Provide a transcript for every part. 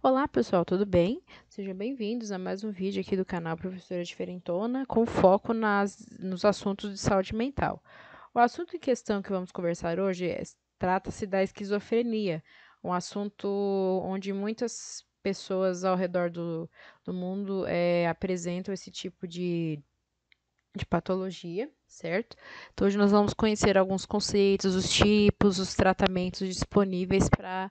Olá, pessoal, tudo bem? Sejam bem-vindos a mais um vídeo aqui do canal Professora Diferentona, com foco nos assuntos de saúde mental. O assunto em questão que vamos conversar hoje trata-se da esquizofrenia, um assunto onde muitas pessoas ao redor do mundo apresentam esse tipo de patologia, certo? Então, hoje nós vamos conhecer alguns conceitos, os tipos, os tratamentos disponíveis para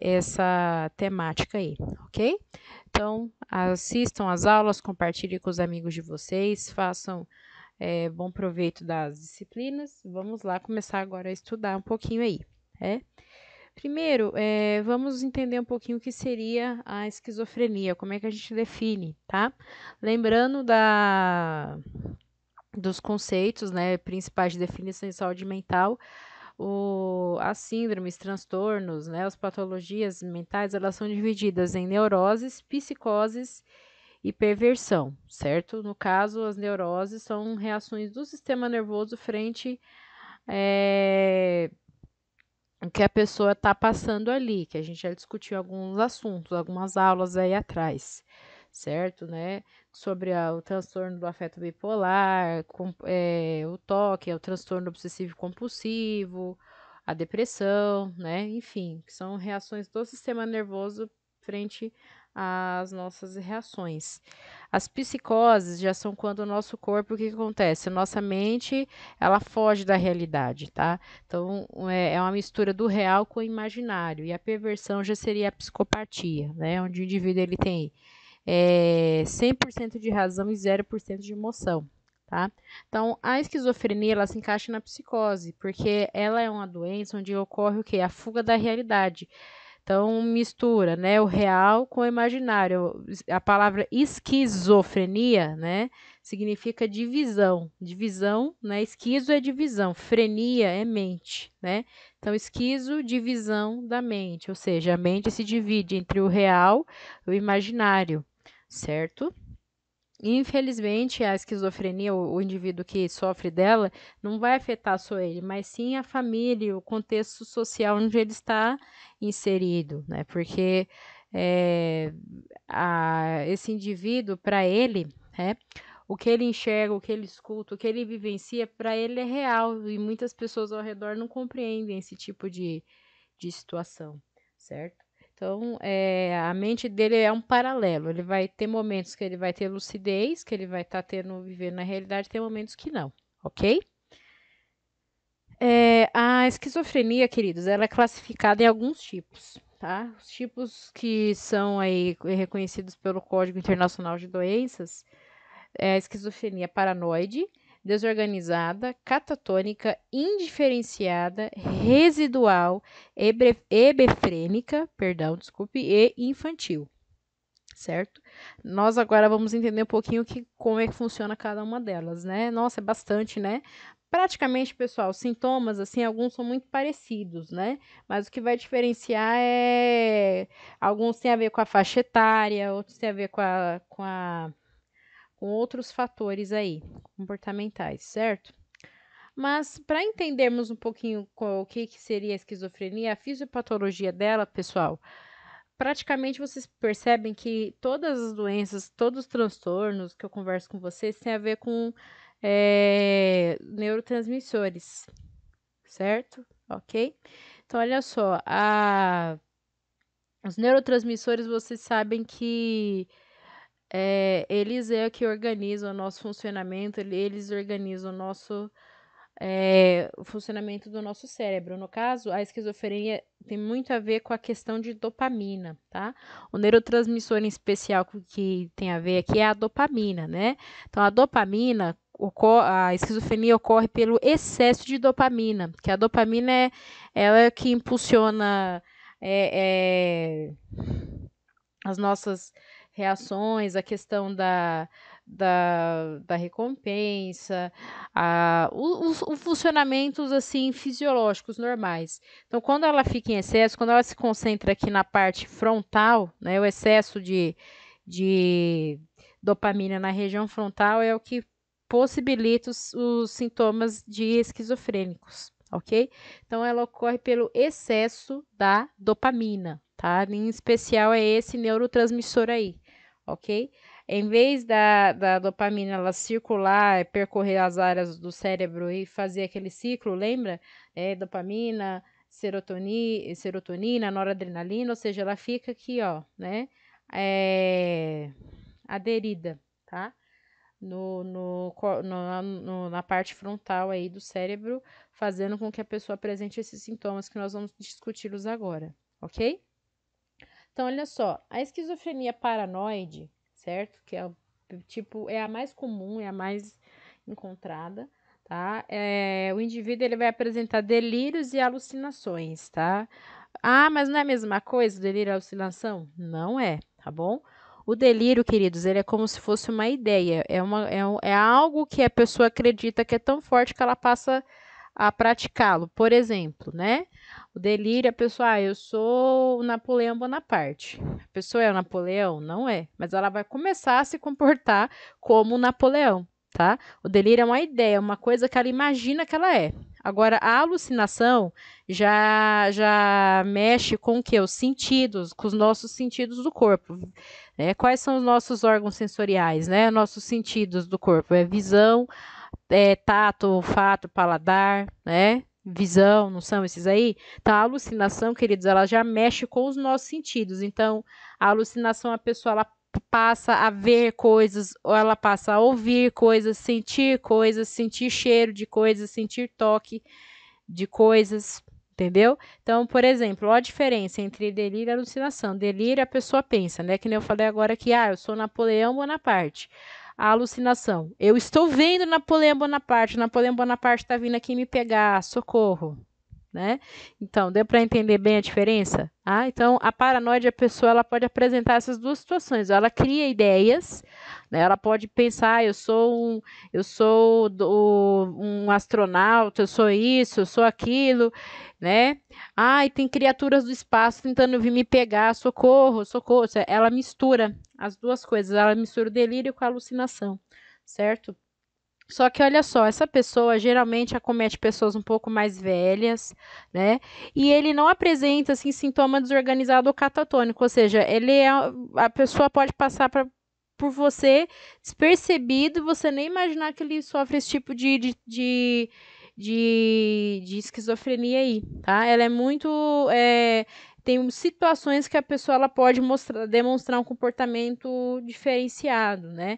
essa temática aí, ok? Então, assistam às aulas, compartilhem com os amigos de vocês, façam bom proveito das disciplinas. Vamos lá começar agora a estudar um pouquinho aí, né? Primeiro, vamos entender um pouquinho o que seria a esquizofrenia, como é que a gente define, tá? Lembrando dos conceitos, né, principais de definição de saúde mental, as síndromes, transtornos, né, as patologias mentais, elas são divididas em neuroses, psicoses e perversão, certo? No caso, as neuroses são reações do sistema nervoso frente o que a pessoa está passando ali, que a gente já discutiu alguns assuntos, algumas aulas aí atrás, certo, né? Sobre o transtorno do afeto bipolar, o TOC, o transtorno obsessivo compulsivo, a depressão, né? Enfim, que são reações do sistema nervoso frente às nossas reações. As psicoses já são quando o nosso corpo, o que acontece? A nossa mente, ela foge da realidade, tá? Então, é uma mistura do real com o imaginário. E a perversão já seria a psicopatia, né? Onde o indivíduo ele tem 100% de razão e 0% de emoção, tá? Então, a esquizofrenia, ela se encaixa na psicose, porque ela é uma doença onde ocorre o quê? A fuga da realidade. Então, mistura, né, o real com o imaginário. A palavra esquizofrenia, né, significa divisão. Divisão, né, esquizo é divisão, frenia é mente, né? Então, esquizo, divisão da mente, ou seja, a mente se divide entre o real e o imaginário, certo? Infelizmente, a esquizofrenia, o indivíduo que sofre dela, não vai afetar só ele, mas sim a família, o contexto social onde ele está inserido, né? Porque esse indivíduo, para ele, né, o que ele enxerga, o que ele escuta, o que ele vivencia, para ele é real e muitas pessoas ao redor não compreendem esse tipo de situação, certo? Então, a mente dele é um paralelo. Ele vai ter momentos que ele vai ter lucidez, que ele vai estar vivendo na realidade, tem momentos que não, ok? A esquizofrenia, queridos, ela é classificada em alguns tipos, tá? Os tipos que são aí reconhecidos pelo Código Internacional de Doenças é a esquizofrenia paranoide, desorganizada, catatônica, indiferenciada, residual, hebefrênica, perdão, desculpe, e infantil, certo? Nós agora vamos entender um pouquinho como é que funciona cada uma delas, né? Nossa, é bastante, né? Praticamente, pessoal, os sintomas, assim, alguns são muito parecidos, né? Mas o que vai diferenciar alguns têm a ver com a faixa etária, outros têm a ver com outros fatores aí, comportamentais, certo? Mas para entendermos um pouquinho o que seria a esquizofrenia, a fisiopatologia dela, pessoal, praticamente vocês percebem que todas as doenças, todos os transtornos que eu converso com vocês têm a ver com neurotransmissores, certo? Ok? Então, olha só, os neurotransmissores, vocês sabem que eles é que organizam o nosso funcionamento, eles organizam o funcionamento do nosso cérebro. No caso, a esquizofrenia tem muito a ver com a questão de dopamina, tá? O neurotransmissor em especial que tem a ver aqui é a dopamina, né? Então, a dopamina, a esquizofrenia ocorre pelo excesso de dopamina, que a dopamina ela que impulsiona as nossas reações, a questão da recompensa, os funcionamentos assim fisiológicos normais. Então, quando ela fica em excesso, quando ela se concentra aqui na parte frontal, né, o excesso de dopamina na região frontal é o que possibilita os sintomas de esquizofrênicos, ok? Então, ela ocorre pelo excesso da dopamina. tá? Em especial é esse neurotransmissor aí, ok? Em vez da dopamina ela circular, percorrer as áreas do cérebro e fazer aquele ciclo, lembra? Dopamina, serotonina, noradrenalina, ou seja, ela fica aqui, ó, né? Aderida, tá? Na parte frontal aí do cérebro, fazendo com que a pessoa apresente esses sintomas que nós vamos discuti-los agora, ok? Então, olha só, a esquizofrenia paranoide, certo? Que é é a mais comum, é a mais encontrada, tá? O indivíduo ele vai apresentar delírios e alucinações, tá? Ah, mas não é a mesma coisa, delírio e alucinação? Não é, tá bom? O delírio, queridos, ele é como se fosse uma ideia, é algo que a pessoa acredita que é tão forte que ela passa a praticá-lo. Por exemplo, né? O delírio, a pessoa, eu sou o Napoleão Bonaparte. A pessoa é o Napoleão? Não é, mas ela vai começar a se comportar como o Napoleão, tá? O delírio é uma ideia, uma coisa que ela imagina que ela é. Agora, a alucinação já mexe com o quê? Os sentidos, com os nossos sentidos do corpo. Quais são os nossos órgãos sensoriais, né? Nossos sentidos do corpo. É visão, tato, olfato, paladar, né? Visão, não são esses aí? Então, a alucinação, queridos, ela já mexe com os nossos sentidos. Então, a alucinação, a pessoa, ela passa a ver coisas, ou ela passa a ouvir coisas, sentir cheiro de coisas, sentir toque de coisas, entendeu? Então, por exemplo, olha a diferença entre delírio e alucinação. Delírio, a pessoa pensa, né? Que nem eu falei agora que, eu sou Napoleão Bonaparte. A alucinação. Eu estou vendo Napoleão Bonaparte. Napoleão Bonaparte está vindo aqui me pegar. Socorro. Né? Então, deu para entender bem a diferença? Então, a paranoide, a pessoa ela pode apresentar essas duas situações. Ela cria ideias, né? Ela pode pensar, um astronauta, eu sou isso, eu sou aquilo, né? E tem criaturas do espaço tentando vir me pegar, socorro, socorro. Ela mistura as duas coisas, ela mistura o delírio com a alucinação, certo? Só que olha só, essa pessoa geralmente acomete pessoas um pouco mais velhas, né? E ele não apresenta assim sintoma desorganizado ou catatônico, ou seja, a pessoa pode passar por você despercebido, você nem imaginar que ele sofre esse tipo de esquizofrenia aí, tá? Ela é muito tem situações que a pessoa ela pode demonstrar um comportamento diferenciado, né?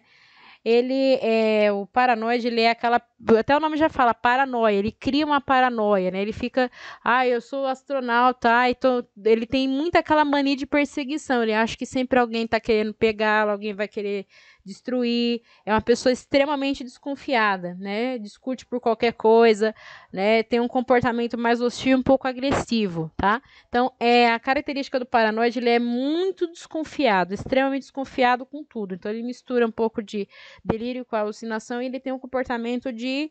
O paranoide, ele é aquela, até o nome já fala, paranoia, ele cria uma paranoia, né? Ele fica, eu sou astronauta, ele tem muita aquela mania de perseguição, ele acha que sempre alguém tá querendo pegá-lo, alguém vai querer destruir, é uma pessoa extremamente desconfiada, né? Discute por qualquer coisa, né? Tem um comportamento mais hostil, um pouco agressivo, tá? Então, a característica do paranoide, ele é muito desconfiado, extremamente desconfiado com tudo, então ele mistura um pouco de delírio com alucinação e ele tem um comportamento de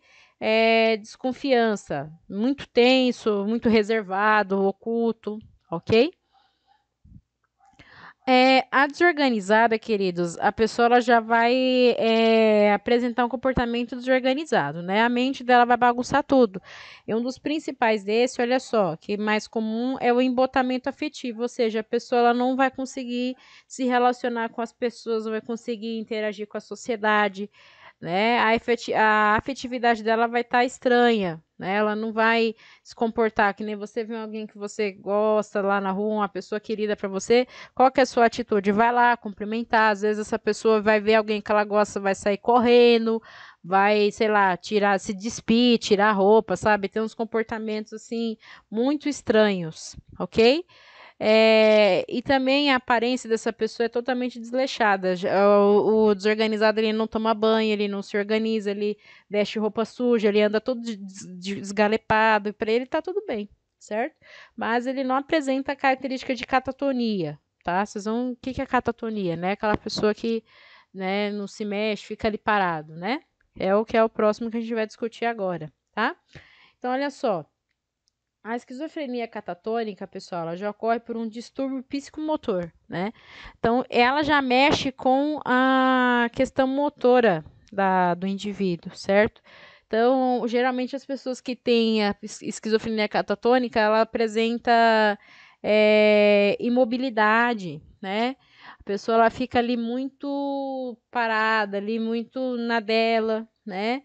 desconfiança, muito tenso, muito reservado, oculto, ok? A desorganizada, queridos, a pessoa ela já vai apresentar um comportamento desorganizado, né? A mente dela vai bagunçar tudo. E um dos principais desse, olha só, que mais comum é o embotamento afetivo, ou seja, a pessoa ela não vai conseguir se relacionar com as pessoas, não vai conseguir interagir com a sociedade, né? A afetividade dela vai estar estranha, né? Ela não vai se comportar que nem você vê alguém que você gosta lá na rua, uma pessoa querida para você. Qual que é a sua atitude? Vai lá cumprimentar. Às vezes essa pessoa vai ver alguém que ela gosta, vai sair correndo, vai, sei lá, se despir, tirar a roupa, sabe? Tem uns comportamentos assim muito estranhos, ok? E também a aparência dessa pessoa é totalmente desleixada. O desorganizado ele não toma banho, ele não se organiza, ele veste roupa suja, ele anda todo desgalepado, e para ele tá tudo bem, certo? Mas ele não apresenta a característica de catatonia, tá? O que é catatonia, né? Aquela pessoa que, né, não se mexe, fica ali parado, né? É o que é o próximo que a gente vai discutir agora, tá? Então, olha só. A esquizofrenia catatônica, pessoal, ela já ocorre por um distúrbio psicomotor, né? Então, ela já mexe com a questão motora do indivíduo, certo? Então, geralmente as pessoas que têm a esquizofrenia catatônica, ela apresenta imobilidade, né? A pessoa ela fica ali muito parada, ali muito na dela, né?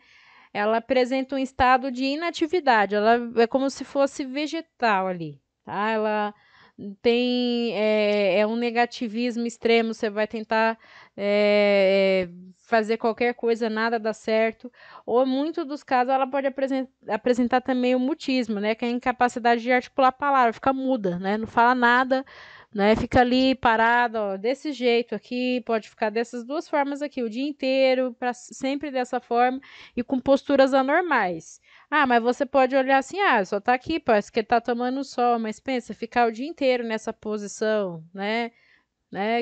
Ela apresenta um estado de inatividade, ela é como se fosse vegetal ali, tá? Ela tem um negativismo extremo, você vai tentar fazer qualquer coisa, nada dá certo, ou em muitos dos casos ela pode apresentar também o mutismo, né? Que é a incapacidade de articular a palavra, fica muda, né? Não fala nada, né? Fica ali parada, ó, desse jeito aqui, pode ficar dessas duas formas aqui, o dia inteiro, para sempre dessa forma e com posturas anormais. Ah, mas você pode olhar assim, ah, só tá aqui, parece que tá tomando sol, mas pensa, ficar o dia inteiro nessa posição, né?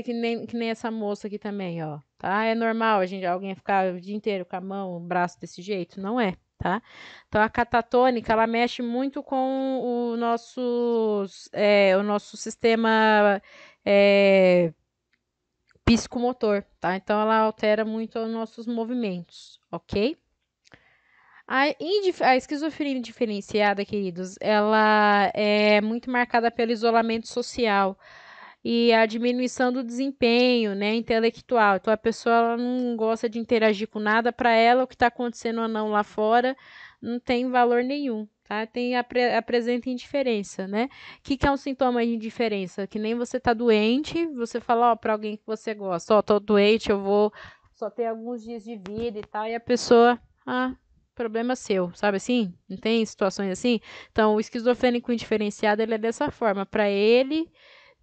Que nem essa moça aqui também, ó. Tá? É normal alguém ficar o dia inteiro com a mão, o braço desse jeito? Não é, tá? Então a catatônica, ela mexe muito com o nosso sistema psicomotor, tá? Então ela altera muito os nossos movimentos, ok? A esquizofrenia diferenciada, queridos, ela é muito marcada pelo isolamento social e a diminuição do desempenho, né, intelectual. Então a pessoa ela não gosta de interagir com nada, para ela o que está acontecendo ou não lá fora não tem valor nenhum, tá? Apresenta indiferença, né? O que é um sintoma de indiferença? Que nem você tá doente, você fala, ó, para alguém que você gosta, ó, tô doente, eu vou só ter alguns dias de vida e tal, e a pessoa, problema seu, sabe assim? Não tem situações assim? Então, o esquizofrênico indiferenciado, ele é dessa forma. Para ele,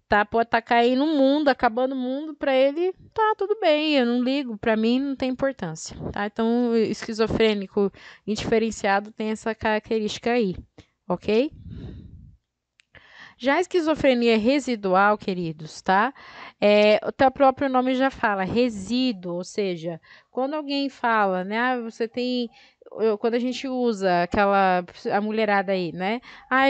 tá, pode estar caindo o mundo, acabando o mundo, para ele, tá, tudo bem, eu não ligo, para mim não tem importância, tá? Então, o esquizofrênico indiferenciado tem essa característica aí, ok? Já a esquizofrenia residual, queridos, tá? O teu próprio nome já fala, resíduo, ou seja, quando alguém fala, né, você tem, quando a gente usa a mulherada aí, né?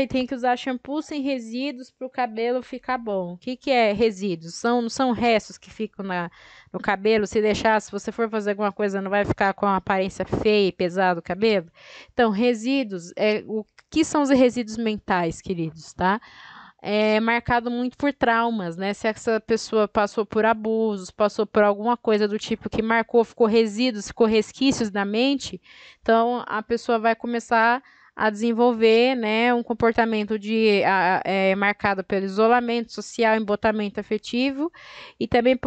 Tem que usar shampoo sem resíduos para o cabelo ficar bom. O que que é resíduos? Não são restos que ficam no cabelo, se deixar, se você for fazer alguma coisa, não vai ficar com uma aparência feia e pesada o cabelo? Então, resíduos, o que são os resíduos mentais, queridos, tá? Marcado muito por traumas, né? Se essa pessoa passou por abusos, passou por alguma coisa do tipo que marcou, ficou resíduos, ficou resquícios na mente, então a pessoa vai começar a desenvolver, né, um comportamento marcado pelo isolamento social, embotamento afetivo e também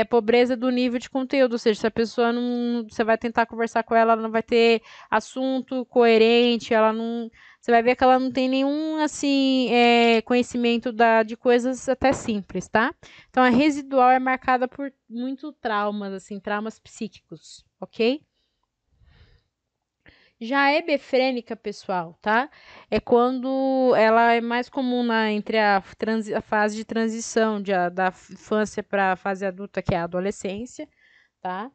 pobreza do nível de conteúdo, ou seja, se a pessoa não, você vai tentar conversar com ela, ela não vai ter assunto coerente, ela não, você vai ver que ela não tem nenhum, assim, conhecimento de coisas até simples, tá? Então, a residual é marcada por muito traumas, assim, traumas psíquicos, ok? Já a hebefrênica, pessoal, tá? É quando ela é mais comum entre a fase de transição da infância para a fase adulta, que é a adolescência, tá?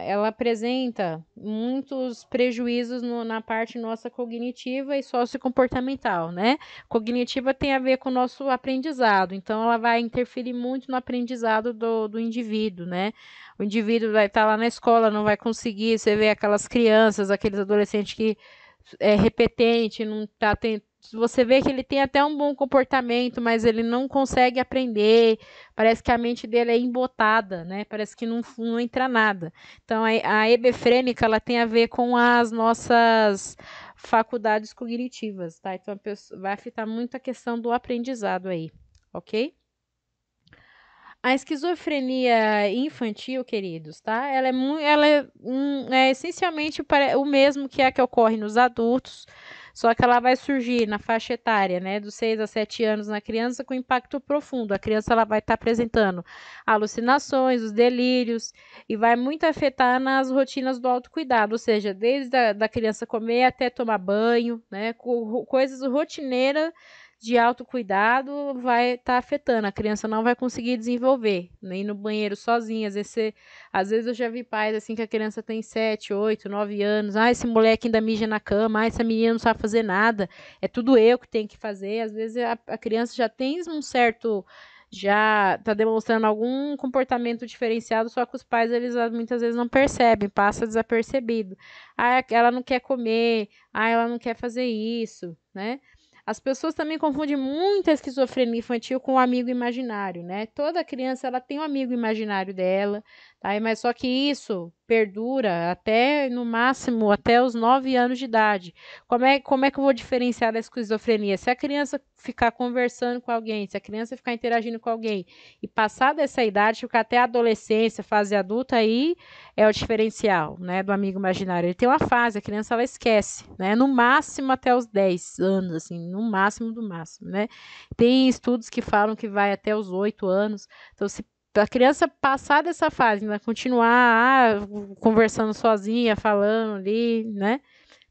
Ela apresenta muitos prejuízos na parte nossa cognitiva e sociocomportamental, né? Cognitiva tem a ver com o nosso aprendizado, então ela vai interferir muito no aprendizado do indivíduo, né? O indivíduo vai estar lá na escola, não vai conseguir, você vê aquelas crianças, aqueles adolescentes que é repetente, não tá você vê que ele tem até um bom comportamento, mas ele não consegue aprender. Parece que a mente dele é embotada, né? Parece que não entra nada. Então, a hebefrênica, ela tem a ver com as nossas faculdades cognitivas, tá? Então, a pessoa vai afetar muito a questão do aprendizado aí, ok? A esquizofrenia infantil, queridos, tá? Ela é essencialmente o mesmo que a que ocorre nos adultos, só que ela vai surgir na faixa etária, né, dos 6 a 7 anos na criança com impacto profundo. A criança ela vai estar apresentando alucinações, os delírios e vai muito afetar nas rotinas do autocuidado, ou seja, desde da criança comer até tomar banho, né, coisas rotineiras de autocuidado vai estar afetando. A criança não vai conseguir desenvolver, nem no banheiro sozinha. Às vezes eu já vi pais assim que a criança tem 7, 8, 9 anos. Esse moleque ainda mija na cama. Essa menina não sabe fazer nada. É tudo eu que tenho que fazer. Às vezes a criança já tem um certo, já está demonstrando algum comportamento diferenciado, só que os pais eles muitas vezes não percebem, passa desapercebido. Ela não quer comer, ela não quer fazer isso, né? As pessoas também confundem muito a esquizofrenia infantil com o amigo imaginário, né? Toda criança ela tem um amigo imaginário dela, tá? Mas só que isso perdura até, no máximo, até os 9 anos de idade. Como é que eu vou diferenciar da esquizofrenia? Se a criança ficar conversando com alguém, se a criança ficar interagindo com alguém e passar dessa idade, ficar até a adolescência, fase adulta, aí é o diferencial, né, do amigo imaginário. Ele tem uma fase, a criança ela esquece, né, no máximo até os 10 anos, assim, no máximo do máximo, né. Tem estudos que falam que vai até os 8 anos, então se a criança passar dessa fase, né, continuar conversando sozinha, falando ali, né,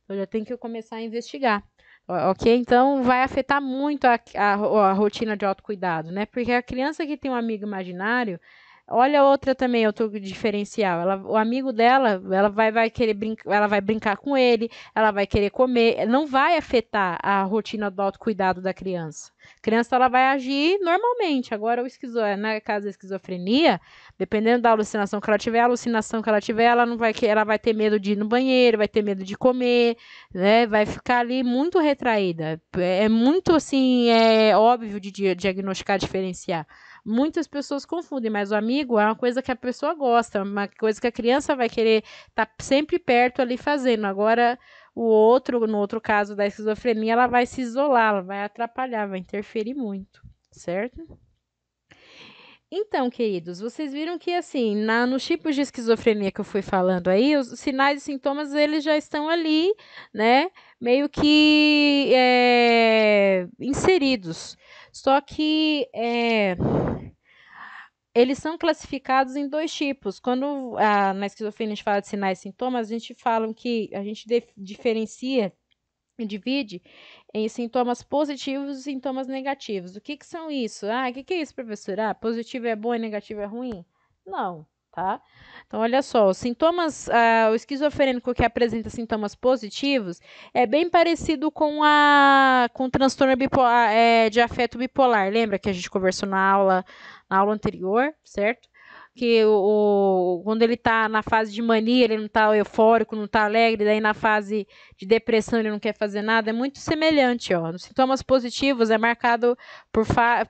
eu já tenho que começar a investigar. Ok? Então, vai afetar muito a rotina de autocuidado, né? Porque a criança que tem um amigo imaginário, olha outra também, outro diferencial. O amigo dela, ela vai querer brincar, ela vai brincar com ele, ela vai querer comer, não vai afetar a rotina do autocuidado da criança. A criança ela vai agir normalmente. Agora, na caso da esquizofrenia, dependendo da alucinação que ela tiver, a alucinação que ela tiver, ela não vai ela vai ter medo de ir no banheiro, vai ter medo de comer, né? Vai ficar ali muito retraída. É muito assim, é óbvio de diagnosticar, diferenciar. Muitas pessoas confundem, mas o amigo é uma coisa que a pessoa gosta, uma coisa que a criança vai querer estar sempre perto ali fazendo. Agora, no outro caso da esquizofrenia, ela vai se isolar, ela vai atrapalhar, vai interferir muito, certo? Então, queridos, vocês viram que assim, nos tipos de esquizofrenia que eu fui falando aí, os sinais e sintomas eles já estão ali, né? Meio que inseridos. Só que eles são classificados em dois tipos. Quando na esquizofrenia a gente fala de sinais e sintomas, a gente fala que a gente diferencia e divide em sintomas positivos e sintomas negativos. O que são isso? Ah, o que é isso, professor? Ah, positivo é bom e negativo é ruim? Não, tá? Então, olha só, os sintomas, o esquizofrênico que apresenta sintomas positivos é bem parecido com o transtorno bipolar, de afeto bipolar. Lembra que a gente conversou na aula anterior, certo? Que quando ele tá na fase de mania, ele não tá eufórico, não tá alegre, daí na fase de depressão ele não quer fazer nada, é muito semelhante, ó. Nos sintomas positivos é marcado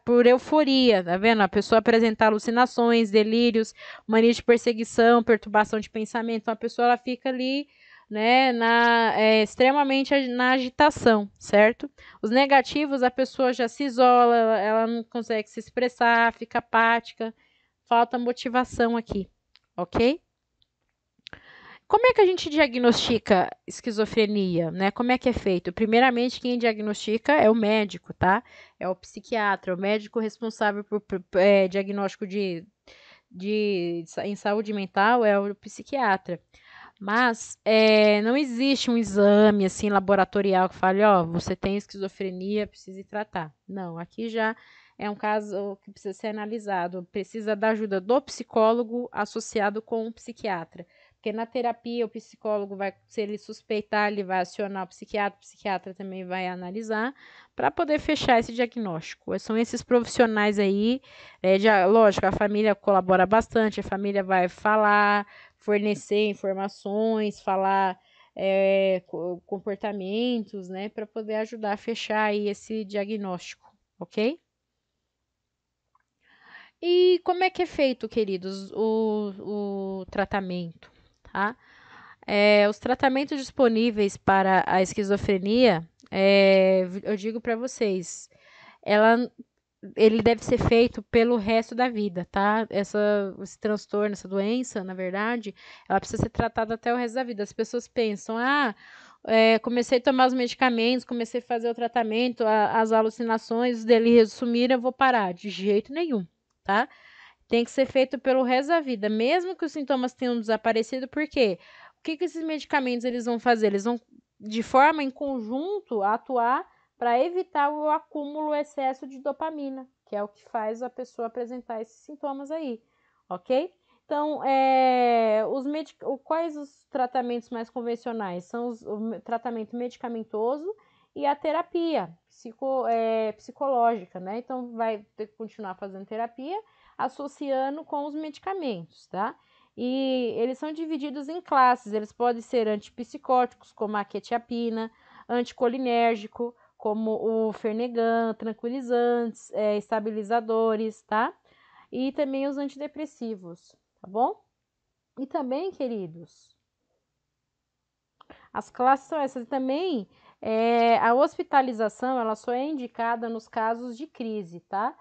por euforia, tá vendo? A pessoa apresenta alucinações, delírios, mania de perseguição, perturbação de pensamento, então a pessoa ela fica ali, né, extremamente na agitação, certo? Os negativos, a pessoa já se isola, ela não consegue se expressar, fica apática, falta motivação aqui, ok? Como é que a gente diagnostica esquizofrenia, né? Como é que é feito? Primeiramente, quem diagnostica é o médico, tá? É o psiquiatra, o médico responsável por diagnóstico em saúde mental é o psiquiatra. Mas não existe um exame assim laboratorial que fale, ó, você tem esquizofrenia, precisa ir tratar. Não, aqui já é um caso que precisa ser analisado, precisa da ajuda do psicólogo associado com o psiquiatra. Porque na terapia o psicólogo vai, se ele suspeitar, ele vai acionar o psiquiatra também vai analisar para poder fechar esse diagnóstico. São esses profissionais aí, lógico, a família colabora bastante, a família vai falar, fornecer informações, falar comportamentos, né, para poder ajudar a fechar aí esse diagnóstico, ok? E como é que é feito, queridos, o tratamento, tá? Os tratamentos disponíveis para a esquizofrenia, eu digo para vocês, ele deve ser feito pelo resto da vida, tá? Esse transtorno, essa doença, na verdade, ela precisa ser tratada até o resto da vida. As pessoas pensam, comecei a tomar os medicamentos, comecei a fazer o tratamento, as alucinações, os delírios sumiram, eu vou parar. De jeito nenhum, tá? Tem que ser feito pelo resto da vida, mesmo que os sintomas tenham desaparecido, por quê? O que esses medicamentos eles vão fazer? Eles vão, de forma em conjunto, atuar para evitar o acúmulo, o excesso de dopamina, que é o que faz a pessoa apresentar esses sintomas aí, ok? Então, quais os tratamentos mais convencionais? São o tratamento medicamentoso e a terapia psicológica, né? Então, vai ter que continuar fazendo terapia, associando com os medicamentos, tá? E eles são divididos em classes, eles podem ser antipsicóticos, como a quetiapina, anticolinérgico, como o Fernegan, tranquilizantes, estabilizadores, tá? E também os antidepressivos, tá bom? E também, queridos, as classes são essas. E também, a hospitalização, ela só é indicada nos casos de crise, tá?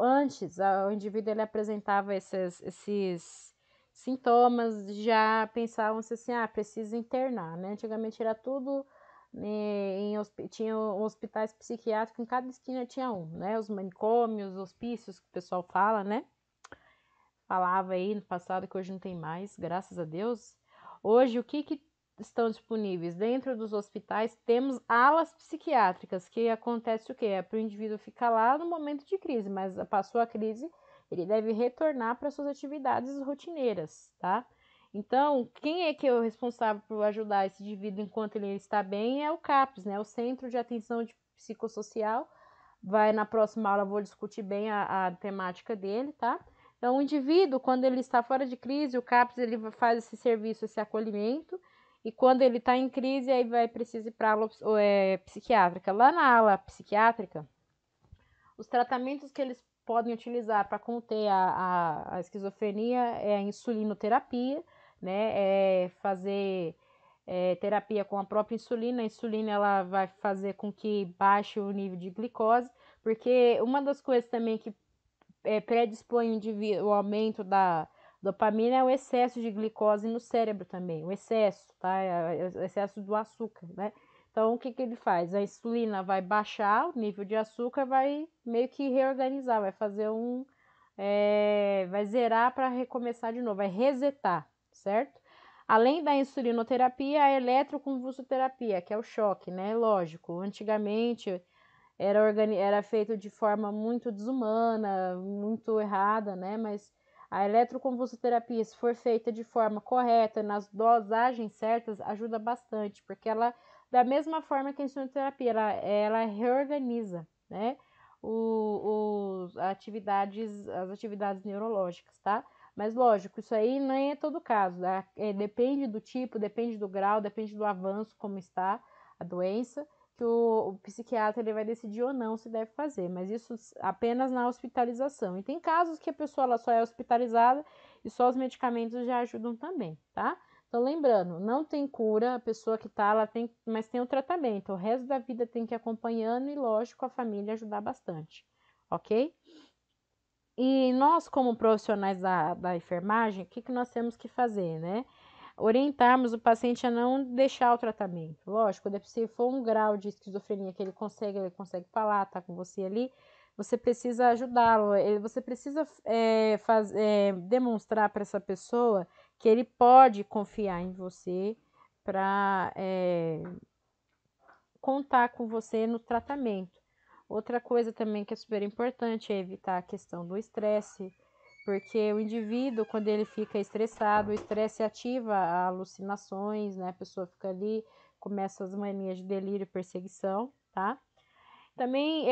Antes, o indivíduo ele apresentava esses sintomas, já pensavam-se assim, precisa internar, né? Antigamente era tudo, tinha hospitais psiquiátricos, em cada esquina tinha um, né? Os manicômios, os hospícios, que o pessoal fala, né? Falava aí no passado, que hoje não tem mais, graças a Deus. Hoje, o que estão disponíveis? Dentro dos hospitais, temos alas psiquiátricas, que acontece o quê? É para o indivíduo ficar lá no momento de crise, mas passou a crise, ele deve retornar para suas atividades rotineiras, tá? Então, quem é que é o responsável por ajudar esse indivíduo enquanto ele está bem é o CAPS, né? O Centro de Atenção Psicossocial. Na próxima aula, eu vou discutir bem a temática dele, tá? Então, o indivíduo, quando ele está fora de crise, o CAPS ele faz esse serviço, esse acolhimento, e quando ele está em crise, aí vai precisar ir para a ala psiquiátrica. Lá na ala psiquiátrica, os tratamentos que eles podem utilizar para conter a esquizofrenia é a insulinoterapia, né? É fazer terapia com a própria insulina. A insulina ela vai fazer com que baixe o nível de glicose, porque uma das coisas também que predispõe o aumento da dopamina é o excesso de glicose no cérebro também, o excesso, tá? O excesso do açúcar, né? Então, o que ele faz? A insulina vai baixar o nível de açúcar, vai meio que reorganizar, vai fazer vai zerar para recomeçar de novo, vai resetar, certo? Além da insulinoterapia, a eletroconvulsoterapia, que é o choque, né? Lógico, antigamente era feito de forma muito desumana, muito errada, né? Mas a eletroconvulsoterapia, se for feita de forma correta, nas dosagens certas, ajuda bastante, porque ela, da mesma forma que a insulinoterapia, ela reorganiza, né? As atividades neurológicas, tá? Mas lógico, isso aí nem é todo caso, tá? Depende do tipo, depende do grau, depende do avanço, como está a doença, que o psiquiatra ele vai decidir ou não se deve fazer, mas isso apenas na hospitalização. E tem casos que a pessoa ela só é hospitalizada e só os medicamentos já ajudam também, tá? Então, lembrando, não tem cura, a pessoa que tá, mas tem o tratamento. O resto da vida tem que ir acompanhando e, lógico, a família ajudar bastante, ok? E nós, como profissionais da enfermagem, o que nós temos que fazer, né? Orientarmos o paciente a não deixar o tratamento. Lógico, se for um grau de esquizofrenia que ele consegue falar, tá com você ali, você precisa ajudá-lo, você precisa demonstrar para essa pessoa que ele pode confiar em você para contar com você no tratamento. Outra coisa também que é super importante é evitar a questão do estresse, porque o indivíduo, quando ele fica estressado, o estresse ativa alucinações, né? A pessoa fica ali, começa as manias de delírio e perseguição, tá? Também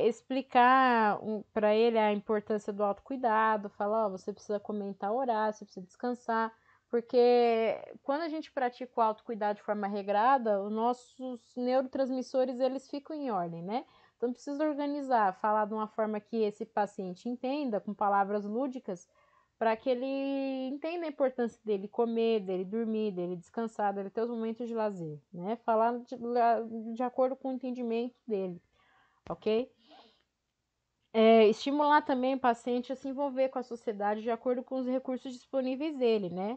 explicar para ele a importância do autocuidado, falar, você precisa comentar horário, você precisa descansar, porque quando a gente pratica o autocuidado de forma regrada, os nossos neurotransmissores, eles ficam em ordem, né? Então, precisa organizar, falar de uma forma que esse paciente entenda, com palavras lúdicas, para que ele entenda a importância dele comer, dele dormir, dele descansar, dele ter os momentos de lazer, né? Falar de acordo com o entendimento dele, ok? Estimular também o paciente a se envolver com a sociedade de acordo com os recursos disponíveis dele, né?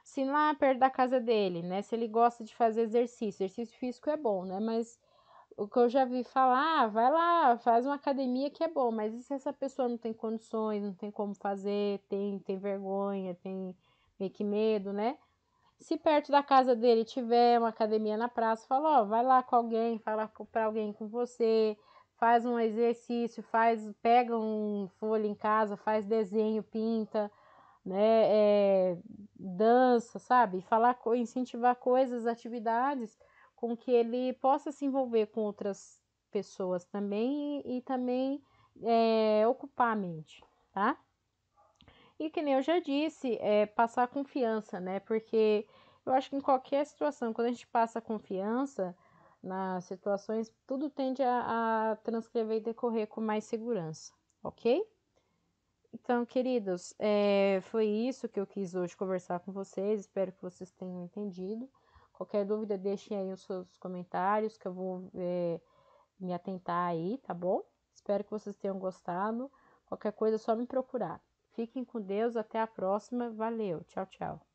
Se lá perto da casa dele, né? Se ele gosta de fazer exercício físico é bom, né? Mas o que eu já vi falar, vai lá, faz uma academia que é bom, mas e se essa pessoa não tem condições, não tem como fazer, tem vergonha, tem meio que medo, né? Se perto da casa dele tiver uma academia na praça, fala, ó, vai lá com alguém, fala para alguém com você, faz um exercício, pega um folha em casa, faz desenho, pinta, né, dança, sabe? Incentivar coisas, atividades com que ele possa se envolver com outras pessoas também e também ocupar a mente, tá? E que nem eu já disse, passar confiança, né? Porque eu acho que em qualquer situação, quando a gente passa confiança, nas situações, tudo tende a transcrever e decorrer com mais segurança, ok? Então, queridos, foi isso que eu quis hoje conversar com vocês. Espero que vocês tenham entendido. Qualquer dúvida, deixem aí os seus comentários, que eu vou me atentar aí, tá bom? Espero que vocês tenham gostado. Qualquer coisa é só me procurar. Fiquem com Deus, até a próxima. Valeu, tchau, tchau.